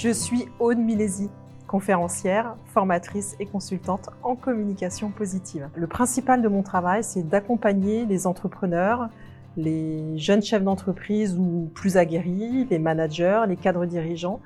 Je suis Aude Milesi, conférencière, formatrice et consultante en communication positive. Le principal de mon travail, c'est d'accompagner les entrepreneurs, les jeunes chefs d'entreprise ou plus aguerris, les managers, les cadres dirigeants,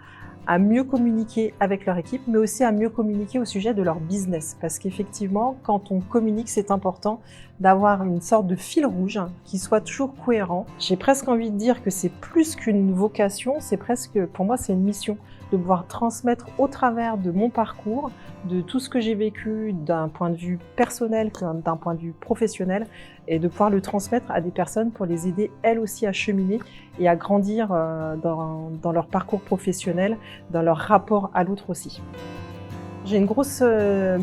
à mieux communiquer avec leur équipe, mais aussi à mieux communiquer au sujet de leur business. Parce qu'effectivement, quand on communique, c'est important d'avoir une sorte de fil rouge qui soit toujours cohérent. J'ai presque envie de dire que c'est plus qu'une vocation, c'est presque, pour moi, c'est une mission de pouvoir transmettre au travers de mon parcours, de tout ce que j'ai vécu d'un point de vue personnel, d'un point de vue professionnel, et de pouvoir le transmettre à des personnes pour les aider elles aussi à cheminer et à grandir dans leur parcours professionnel, dans leur rapport à l'autre aussi. J'ai une grosse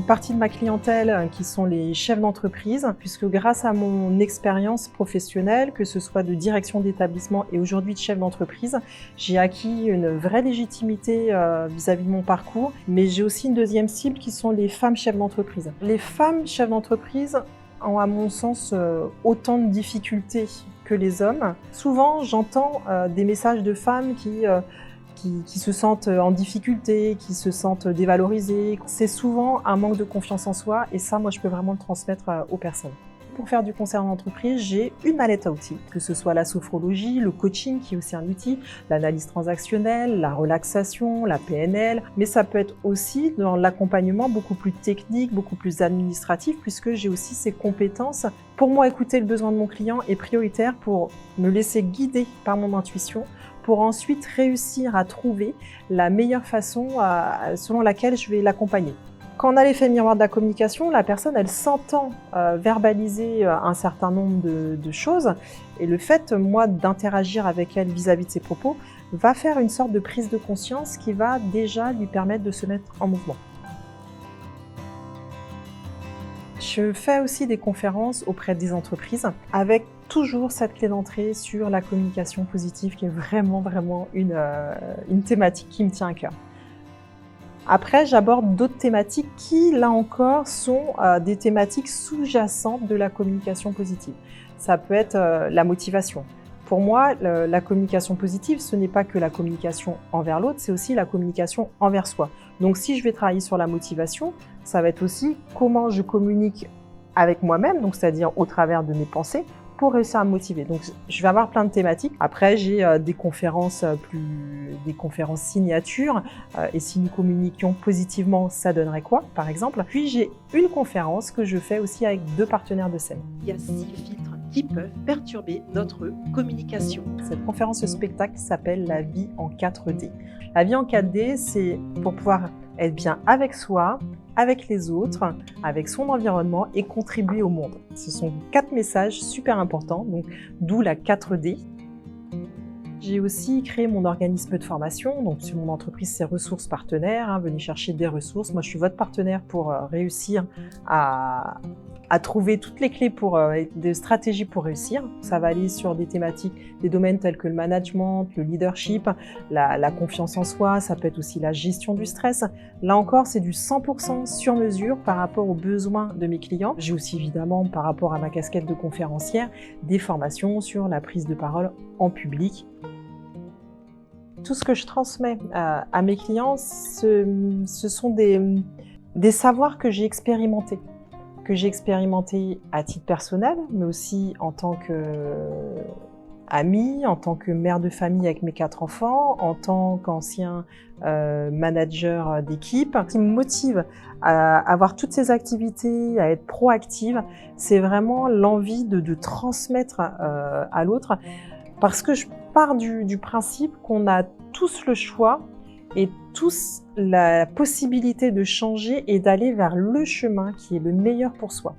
partie de ma clientèle qui sont les chefs d'entreprise, puisque grâce à mon expérience professionnelle, que ce soit de direction d'établissement et aujourd'hui de chef d'entreprise, j'ai acquis une vraie légitimité vis-à-vis de mon parcours, mais j'ai aussi une deuxième cible qui sont les femmes chefs d'entreprise. Les femmes chefs d'entreprise ont, à mon sens, autant de difficultés que les hommes. Souvent, j'entends des messages de femmes qui se sentent en difficulté, qui se sentent dévalorisées. C'est souvent un manque de confiance en soi et ça, moi, je peux vraiment le transmettre aux personnes. Pour faire du conseil en entreprise, j'ai une mallette à outils, que ce soit la sophrologie, le coaching qui est aussi un outil, l'analyse transactionnelle, la relaxation, la PNL, mais ça peut être aussi dans l'accompagnement beaucoup plus technique, beaucoup plus administratif, puisque j'ai aussi ces compétences. Pour moi, écouter le besoin de mon client est prioritaire pour me laisser guider par mon intuition, pour ensuite réussir à trouver la meilleure façon selon laquelle je vais l'accompagner. Quand on a l'effet miroir de la communication, la personne, elle s'entend verbaliser un certain nombre de choses et le fait, moi, d'interagir avec elle vis-à-vis de ses propos va faire une sorte de prise de conscience qui va déjà lui permettre de se mettre en mouvement. Je fais aussi des conférences auprès des entreprises avec toujours cette clé d'entrée sur la communication positive qui est vraiment une thématique qui me tient à cœur. Après, j'aborde d'autres thématiques qui, là encore, sont des thématiques sous-jacentes de la communication positive. Ça peut être la motivation. Pour moi, la communication positive, ce n'est pas que la communication envers l'autre, c'est aussi la communication envers soi. Donc si je vais travailler sur la motivation, ça va être aussi comment je communique avec moi-même, donc c'est-à-dire au travers de mes pensées, pour réussir à me motiver. Donc je vais avoir plein de thématiques. Après, j'ai des conférences signatures. Et si nous communiquions positivement, ça donnerait quoi, par exemple? Puis j'ai une conférence que je fais aussi avec 2 partenaires de scène. Il y a 6 filtres qui peuvent perturber notre communication. Cette conférence spectacle s'appelle La vie en 4D. La vie en 4D, c'est pour pouvoir être bien avec soi, avec les autres, avec son environnement et contribuer au monde. Ce sont 4 messages super importants, donc d'où la 4D. J'ai aussi créé mon organisme de formation, donc sur mon entreprise, c'est Ressources Partenaires. Venez chercher des ressources. Moi, je suis votre partenaire pour réussir à trouver toutes les clés des stratégies pour réussir. Ça va aller sur des thématiques, des domaines tels que le management, le leadership, la confiance en soi, ça peut être aussi la gestion du stress. Là encore, c'est du 100% sur mesure par rapport aux besoins de mes clients. J'ai aussi évidemment, par rapport à ma casquette de conférencière, des formations sur la prise de parole en public. Tout ce que je transmets à mes clients, ce sont des savoirs que j'ai expérimentés. À titre personnel, mais aussi en tant qu'amie, en tant que mère de famille avec mes 4 enfants, en tant qu'ancien manager d'équipe. Ce qui me motive à avoir toutes ces activités, à être proactive, c'est vraiment l'envie de transmettre à l'autre, parce que je pars du principe qu'on a tous le choix et tous la possibilité de changer et d'aller vers le chemin qui est le meilleur pour soi.